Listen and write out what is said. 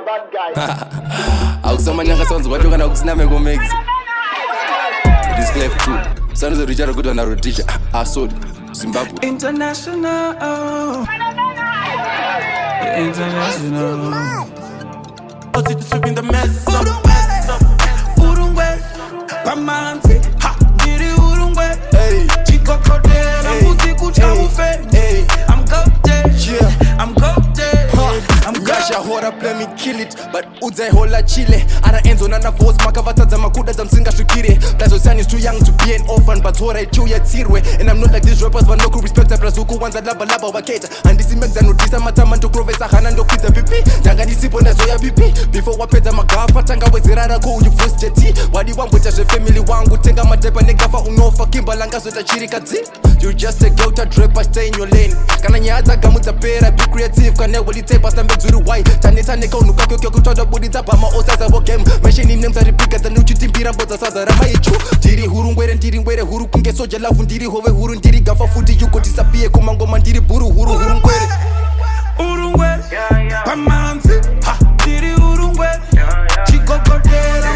bad guy. Akusamanyanga sounds watokana kusiname komex. It is left too. Sounds of Richard good on our teacher. Asod Zimbabwe. International. What's it sweeping the mess up? Hurungwere, Pamanzi, Diri Hurungwere. Hey, Chico Cordera, Muti Kucha Ufe. hey, I'm goated, yeah. I'm goated, I'm Gasha hora play me kill it, but udze hola chile. Ana enzo na voice makavatadza makuda zamsinga shukire. Plazo san is too young to be an orphan, but hora chuya tsirwe. And I'm not like these rappers, but no ku respect a brazuku wanza laba waketa. And this imekza notisa matama ndo krovesa hana ndo pizza pipi. Tanga nisipo na zoya pipi. Before wapeza magafa tanga wezirara ko you voice jeti. Wadi wangu tashe family wangu tenga matepa negafa unofa kimba langa zota chirika zi. You just a go to rapper, stay in your lane. Kana nyaza gamuza pera, be creative. Kana wali tape as tambe zuru wai. Taneta neka unuka kyo kutoda budi tapa ma osaza wo game. Machine names are bigger than uchi timbira mboza saza rama yechu. Diri Hurungwere ndiri ngwere huru kunge soja lavu ndiri hove huru ndiri gafa futi yuko disappear kumango mandiri buru Hurungwere. Hurungwere, Pamanzi, Diri Hurungwere. Chico Cordera,